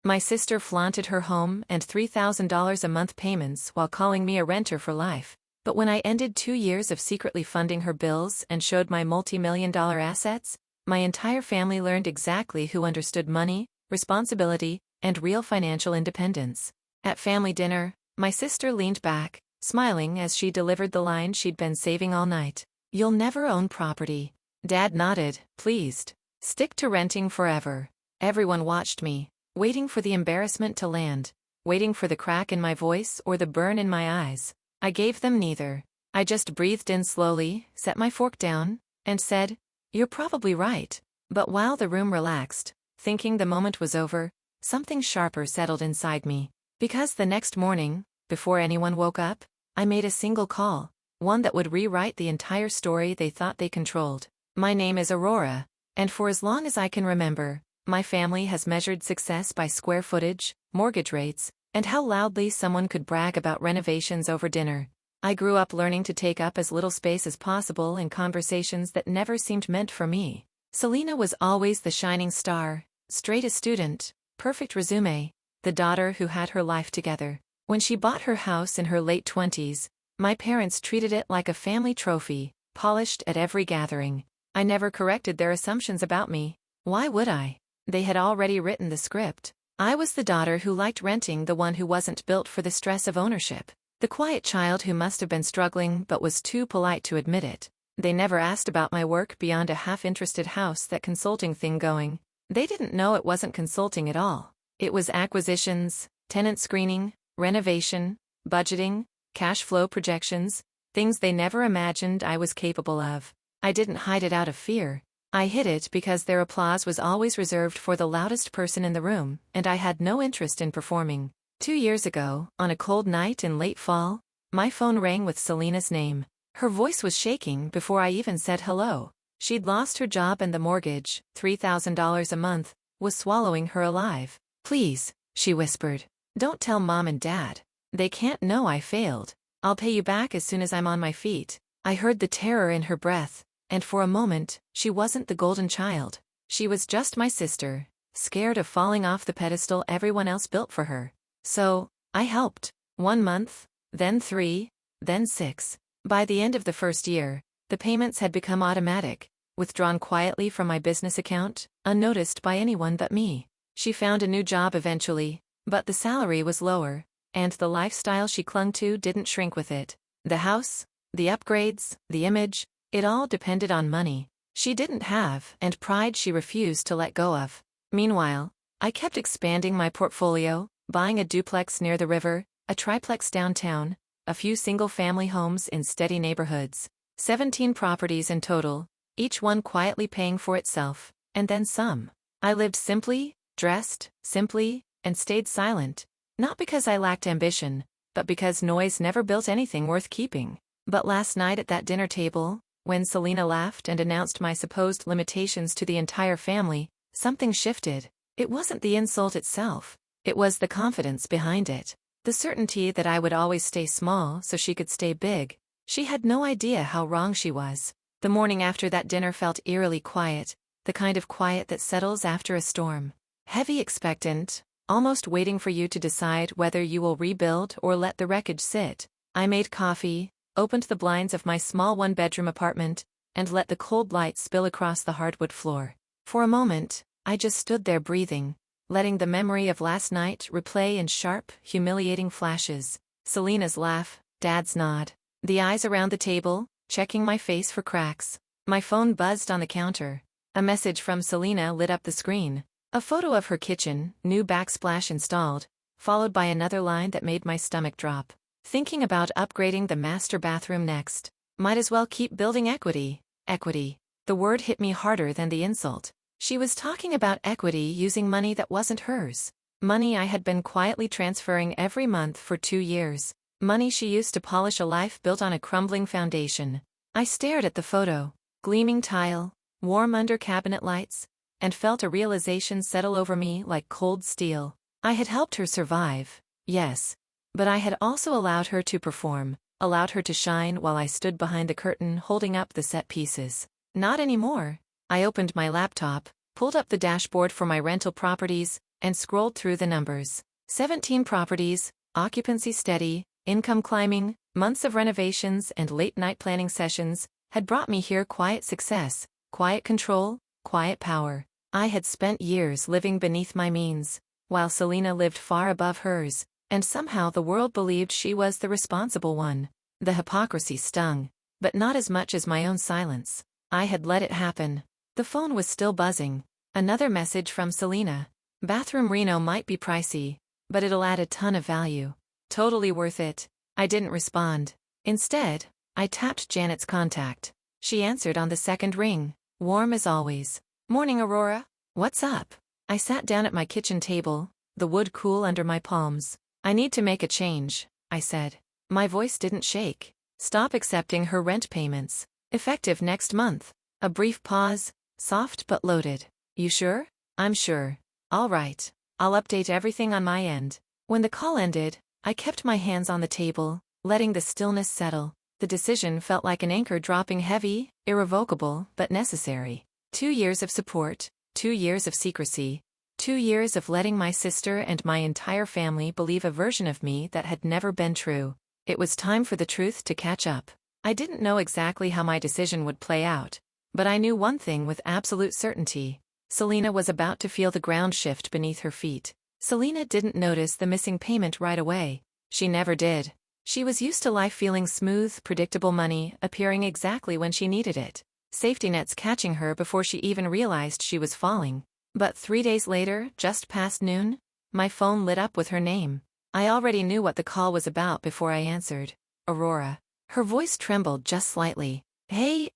My sister flaunted her home and $3,000 a month payments while calling me a renter for life. But when I ended 2 years of secretly funding her bills and showed my multi-million-dollar assets, my entire family learned exactly who understood money, responsibility, and real financial independence. At family dinner, my sister leaned back, smiling as she delivered the line she'd been saving all night. "You'll never own property." Dad nodded, pleased. "Stick to renting forever." Everyone watched me, waiting for the embarrassment to land, waiting for the crack in my voice or the burn in my eyes. I gave them neither. I just breathed in slowly, set my fork down, and said, "You're probably right." But while the room relaxed, thinking the moment was over, something sharper settled inside me. Because the next morning, before anyone woke up, I made a single call, one that would rewrite the entire story they thought they controlled. My name is Aurora, and for as long as I can remember, my family has measured success by square footage, mortgage rates, and how loudly someone could brag about renovations over dinner. I grew up learning to take up as little space as possible in conversations that never seemed meant for me. Selena was always the shining star, straight A student, perfect resume, the daughter who had her life together. When she bought her house in her late 20s, my parents treated it like a family trophy, polished at every gathering. I never corrected their assumptions about me. Why would I? They had already written the script. I was the daughter who liked renting, the one who wasn't built for the stress of ownership. The quiet child who must have been struggling but was too polite to admit it. They never asked about my work beyond a half-interested house that consulting thing going. They didn't know it wasn't consulting at all. It was acquisitions, tenant screening, renovation, budgeting, cash flow projections, things they never imagined I was capable of. I didn't hide it out of fear. I hid it because their applause was always reserved for the loudest person in the room, and I had no interest in performing. 2 years ago, on a cold night in late fall, my phone rang with Selena's name. Her voice was shaking before I even said hello. She'd lost her job and the mortgage, $3,000 a month, was swallowing her alive. "Please," she whispered, "don't tell Mom and Dad. They can't know I failed. I'll pay you back as soon as I'm on my feet." I heard the terror in her breath, and for a moment, she wasn't the golden child. She was just my sister, scared of falling off the pedestal everyone else built for her. So, I helped. 1 month, then 3, then 6. By the end of the first year, the payments had become automatic, withdrawn quietly from my business account, unnoticed by anyone but me. She found a new job eventually, but the salary was lower, and the lifestyle she clung to didn't shrink with it. The house, the upgrades, the image, it all depended on money she didn't have and pride she refused to let go of. Meanwhile, I kept expanding my portfolio, buying a duplex near the river, a triplex downtown, a few single-family homes in steady neighborhoods. 17 properties in total, each one quietly paying for itself, and then some. I lived simply, dressed simply, and stayed silent, not because I lacked ambition, but because noise never built anything worth keeping. But last night at that dinner table, when Selena laughed and announced my supposed limitations to the entire family, something shifted. It wasn't the insult itself. It was the confidence behind it. The certainty that I would always stay small so she could stay big. She had no idea how wrong she was. The morning after that dinner felt eerily quiet, the kind of quiet that settles after a storm. Heavy, expectant, almost waiting for you to decide whether you will rebuild or let the wreckage sit. I made coffee, opened the blinds of my small one-bedroom apartment, and let the cold light spill across the hardwood floor. For a moment, I just stood there breathing, letting the memory of last night replay in sharp, humiliating flashes. Selena's laugh, Dad's nod, the eyes around the table, checking my face for cracks. My phone buzzed on the counter. A message from Selena lit up the screen. A photo of her kitchen, new backsplash installed, followed by another line that made my stomach drop. Thinking about upgrading the master bathroom next. Might as well keep building equity. Equity. The word hit me harder than the insult. She was talking about equity using money that wasn't hers. Money I had been quietly transferring every month for 2 years. Money she used to polish a life built on a crumbling foundation. I stared at the photo. Gleaming tile, warm under cabinet lights, and felt a realization settle over me like cold steel. I had helped her survive, yes. But I had also allowed her to perform, allowed her to shine while I stood behind the curtain holding up the set pieces. Not anymore. I opened my laptop, pulled up the dashboard for my rental properties, and scrolled through the numbers. 17 properties, occupancy steady, income climbing, months of renovations and late-night planning sessions had brought me here. Quiet success, quiet control, quiet power. I had spent years living beneath my means, while Selena lived far above hers, and somehow the world believed she was the responsible one. The hypocrisy stung, but not as much as my own silence. I had let it happen. The phone was still buzzing. Another message from Selena. Bathroom reno might be pricey, but it'll add a ton of value. Totally worth it. I didn't respond. Instead, I tapped Janet's contact. She answered on the second ring, warm as always. Morning, Aurora. What's up? I sat down at my kitchen table, the wood cool under my palms. I need to make a change, I said. My voice didn't shake. Stop accepting her rent payments. Effective next month. A brief pause, soft but loaded. You sure? I'm sure. All right. I'll update everything on my end. When the call ended, I kept my hands on the table, letting the stillness settle. The decision felt like an anchor dropping heavy, irrevocable, but necessary. 2 years of support, 2 years of secrecy, 2 years of letting my sister and my entire family believe a version of me that had never been true. It was time for the truth to catch up. I didn't know exactly how my decision would play out, but I knew one thing with absolute certainty. Selena was about to feel the ground shift beneath her feet. Selena didn't notice the missing payment right away. She never did. She was used to life feeling smooth, predictable, money appearing exactly when she needed it. Safety nets catching her before she even realized she was falling. But 3 days later, just past noon, my phone lit up with her name. I already knew what the call was about before I answered. Aurora. Her voice trembled just slightly. Hey,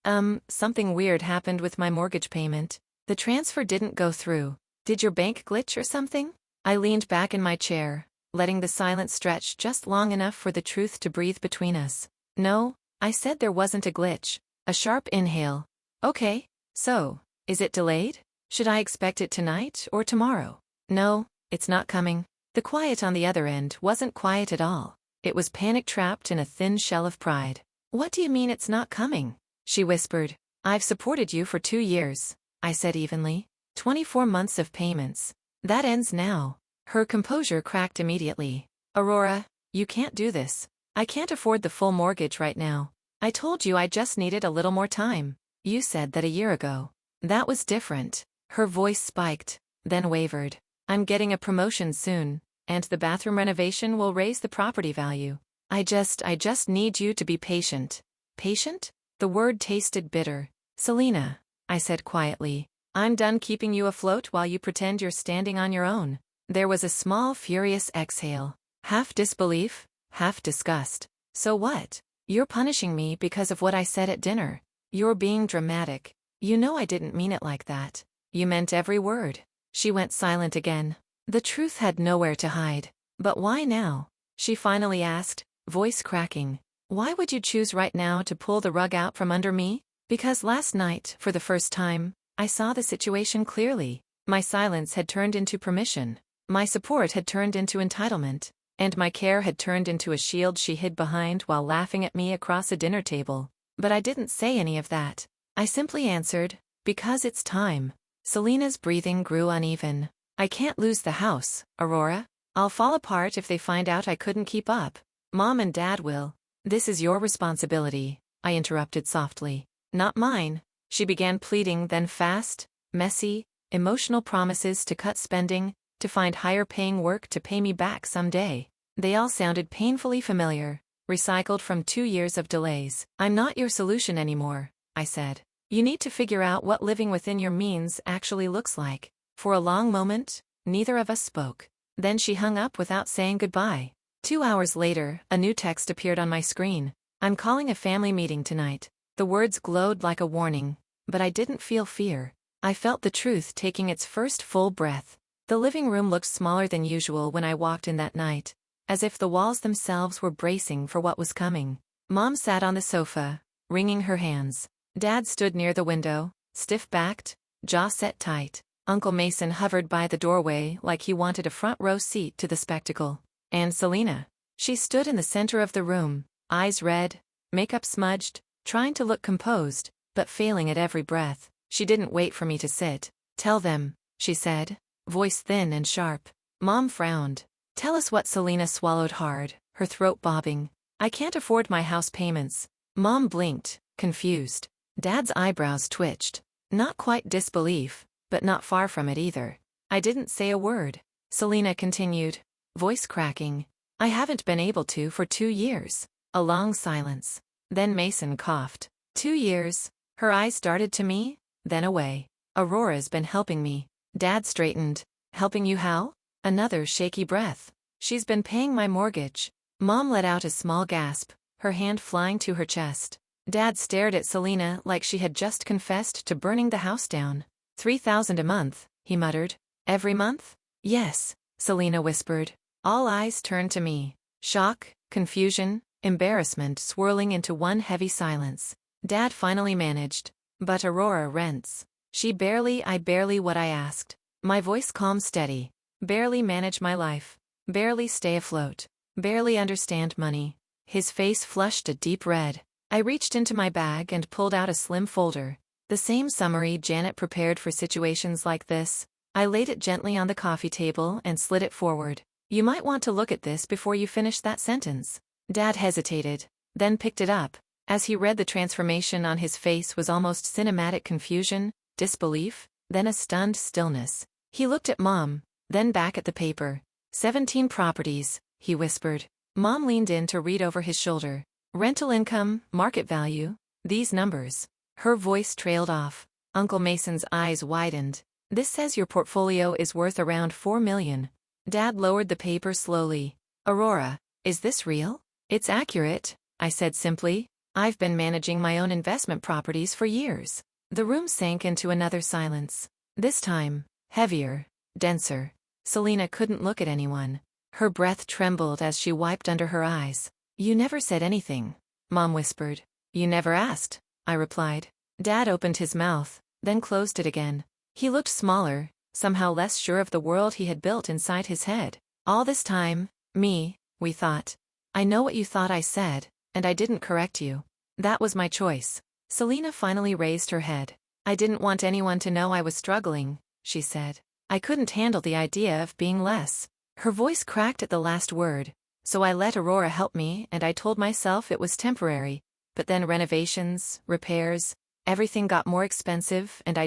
something weird happened with my mortgage payment. The transfer didn't go through. Did your bank glitch or something? I leaned back in my chair, letting the silence stretch just long enough for the truth to breathe between us. No, I said there wasn't a glitch. A sharp inhale. Okay, so, is it delayed? Should I expect it tonight or tomorrow? No, it's not coming. The quiet on the other end wasn't quiet at all. It was panic trapped in a thin shell of pride. What do you mean it's not coming? She whispered. I've supported you for 2 years, I said evenly. 24 months of payments. That ends now. Her composure cracked immediately. Aurora, you can't do this. I can't afford the full mortgage right now. I told you I just needed a little more time. You said that a year ago. That was different. Her voice spiked, then wavered. I'm getting a promotion soon, and the bathroom renovation will raise the property value. I just need you to be patient. Patient? The word tasted bitter. Selena, I said quietly, I'm done keeping you afloat while you pretend you're standing on your own. There was a small, furious exhale. Half disbelief, half disgust. So what? You're punishing me because of what I said at dinner. You're being dramatic. You know I didn't mean it like that. You meant every word. She went silent again. The truth had nowhere to hide. But why now? She finally asked, voice cracking. Why would you choose right now to pull the rug out from under me? Because last night, for the first time, I saw the situation clearly. My silence had turned into permission. My support had turned into entitlement. And my care had turned into a shield she hid behind while laughing at me across a dinner table. But I didn't say any of that. I simply answered, because it's time. Selena's breathing grew uneven. I can't lose the house, Aurora. I'll fall apart if they find out I couldn't keep up. Mom and Dad will. This is your responsibility, I interrupted softly. Not mine. She began pleading, then fast, messy, emotional promises to cut spending, to find higher-paying work to pay me back someday. They all sounded painfully familiar, recycled from 2 years of delays. I'm not your solution anymore, I said. You need to figure out what living within your means actually looks like. For a long moment, neither of us spoke. Then she hung up without saying goodbye. 2 hours later, a new text appeared on my screen. I'm calling a family meeting tonight. The words glowed like a warning, but I didn't feel fear. I felt the truth taking its first full breath. The living room looked smaller than usual when I walked in that night, as if the walls themselves were bracing for what was coming. Mom sat on the sofa, wringing her hands. Dad stood near the window, stiff-backed, jaw set tight. Uncle Mason hovered by the doorway like he wanted a front-row seat to the spectacle. And Selena. She stood in the center of the room, eyes red, makeup smudged, trying to look composed, but failing at every breath. She didn't wait for me to sit. Tell them, she said. voice thin and sharp. Mom frowned. Tell us what. Selena swallowed hard, her throat bobbing. I can't afford my house payments. Mom blinked, confused. Dad's eyebrows twitched. Not quite disbelief, but not far from it either. I didn't say a word. Selena continued, voice cracking. I haven't been able to for 2 years. A long silence. Then Mason coughed. 2 years. Her eyes darted to me, then away. Aurora's been helping me. Dad straightened. Helping you how? Another shaky breath. She's been paying my mortgage. Mom let out a small gasp, her hand flying to her chest. Dad stared at Selena like she had just confessed to burning the house down. $3,000 a month, he muttered. Every month? Yes, Selena whispered. All eyes turned to me. Shock, confusion, embarrassment swirling into one heavy silence. Dad finally managed. But Aurora rents. I barely what I asked. My voice calm steady. Barely manage my life. Barely stay afloat. Barely understand money. His face flushed a deep red. I reached into my bag and pulled out a slim folder. The same summary Janet prepared for situations like this. I laid it gently on the coffee table and slid it forward. You might want to look at this before you finish that sentence. Dad hesitated, then picked it up. As he read, the transformation on his face was almost cinematic: confusion, disbelief, then a stunned stillness. He looked at Mom, then back at the paper. 17 properties, he whispered. Mom leaned in to read over his shoulder. Rental income, market value, these numbers. Her voice trailed off. Uncle Mason's eyes widened. This says your portfolio is worth around $4 million. Dad lowered the paper slowly. Aurora, is this real? It's accurate, I said simply. I've been managing my own investment properties for years. The room sank into another silence. This time, heavier, denser. Selena couldn't look at anyone. Her breath trembled as she wiped under her eyes. You never said anything, Mom whispered. You never asked, I replied. Dad opened his mouth, then closed it again. He looked smaller, somehow less sure of the world he had built inside his head. All this time, we thought. I know what you thought I said, and I didn't correct you. That was my choice. Selena finally raised her head. I didn't want anyone to know I was struggling, she said. I couldn't handle the idea of being less. Her voice cracked at the last word. So I let Aurora help me, and I told myself it was temporary. But then renovations, repairs, everything got more expensive, and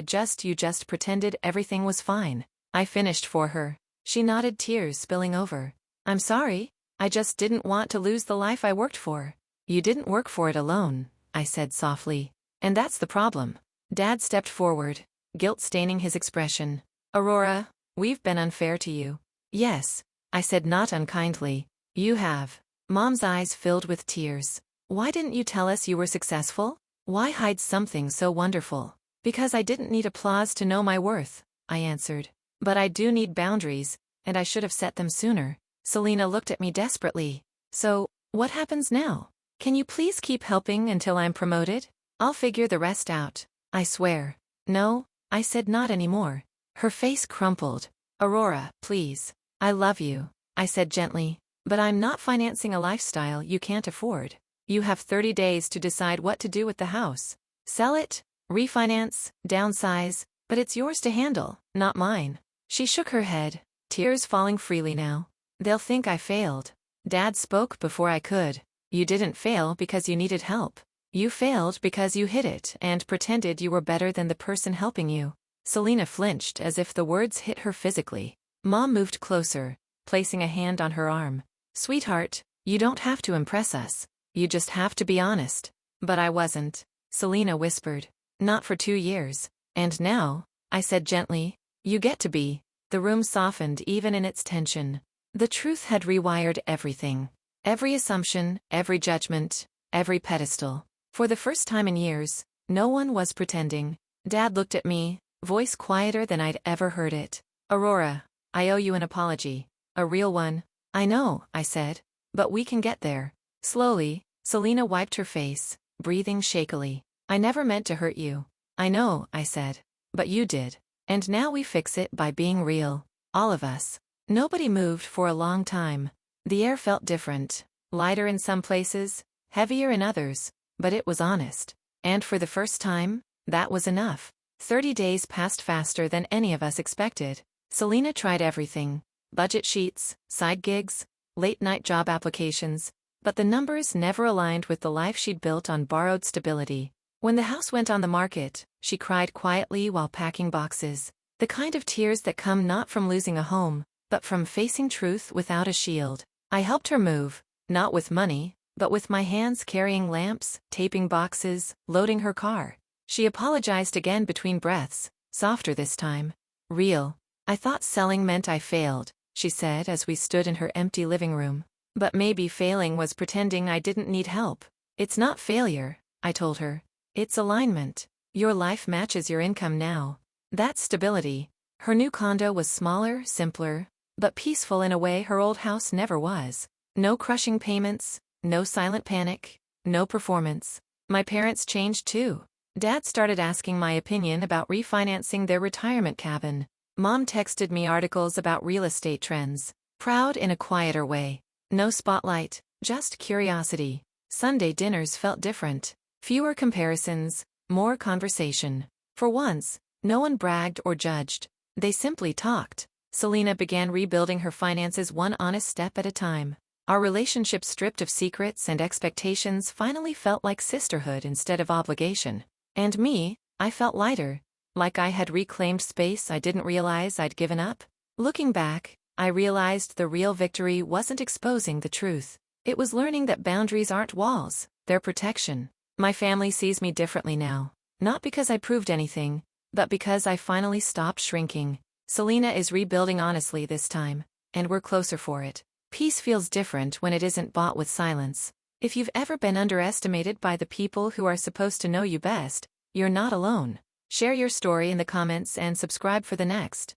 you just pretended everything was fine. I finished for her. She nodded, tears spilling over. I'm sorry. I just didn't want to lose the life I worked for. You didn't work for it alone, I said softly. And that's the problem. Dad stepped forward, guilt staining his expression. Aurora, we've been unfair to you. Yes, I said, not unkindly. You have. Mom's eyes filled with tears. Why didn't you tell us you were successful? Why hide something so wonderful? Because I didn't need applause to know my worth, I answered. But I do need boundaries, and I should have set them sooner. Selena looked at me desperately. So, what happens now? Can you please keep helping until I'm promoted? I'll figure the rest out. I swear. No, I said, not anymore. Her face crumpled. Aurora, please. I love you, I said gently. But I'm not financing a lifestyle you can't afford. You have 30 days to decide what to do with the house. Sell it, refinance, downsize, but it's yours to handle, not mine. She shook her head, tears falling freely now. They'll think I failed. Dad spoke before I could. You didn't fail because you needed help. You failed because you hid it and pretended you were better than the person helping you. Selena flinched as if the words hit her physically. Mom moved closer, placing a hand on her arm. Sweetheart, you don't have to impress us. You just have to be honest. But I wasn't, Selena whispered. Not for 2 years. And now, I said gently, you get to be. The room softened even in its tension. The truth had rewired everything. Every assumption, every judgment, every pedestal. For the first time in years, no one was pretending. Dad looked at me, voice quieter than I'd ever heard it. Aurora, I owe you an apology. A real one. I know, I said. But we can get there. Slowly, Selena wiped her face, breathing shakily. I never meant to hurt you. I know, I said. But you did. And now we fix it by being real. All of us. Nobody moved for a long time. The air felt different. Lighter in some places, heavier in others. But it was honest. And for the first time, that was enough. 30 days passed faster than any of us expected. Selena tried everything: budget sheets, side gigs, late-night job applications, but the numbers never aligned with the life she'd built on borrowed stability. When the house went on the market, she cried quietly while packing boxes, the kind of tears that come not from losing a home, but from facing truth without a shield. I helped her move, not with money, but with my hands carrying lamps, taping boxes, loading her car. She apologized again between breaths, softer this time. Real. I thought selling meant I failed, she said as we stood in her empty living room. But maybe failing was pretending I didn't need help. It's not failure, I told her. It's alignment. Your life matches your income now. That's stability. Her new condo was smaller, simpler, but peaceful in a way her old house never was. No crushing payments, no silent panic, no performance. My parents changed too. Dad started asking my opinion about refinancing their retirement cabin. Mom texted me articles about real estate trends. Proud in a quieter way. No spotlight, just curiosity. Sunday dinners felt different. Fewer comparisons, more conversation. For once, no one bragged or judged. They simply talked. Selena began rebuilding her finances one honest step at a time. Our relationship, stripped of secrets and expectations, finally felt like sisterhood instead of obligation. And me, I felt lighter, like I had reclaimed space I didn't realize I'd given up. Looking back, I realized the real victory wasn't exposing the truth. It was learning that boundaries aren't walls, they're protection. My family sees me differently now, not because I proved anything, but because I finally stopped shrinking. Selena is rebuilding honestly this time, and we're closer for it. Peace feels different when it isn't bought with silence. If you've ever been underestimated by the people who are supposed to know you best, you're not alone. Share your story in the comments and subscribe for the next.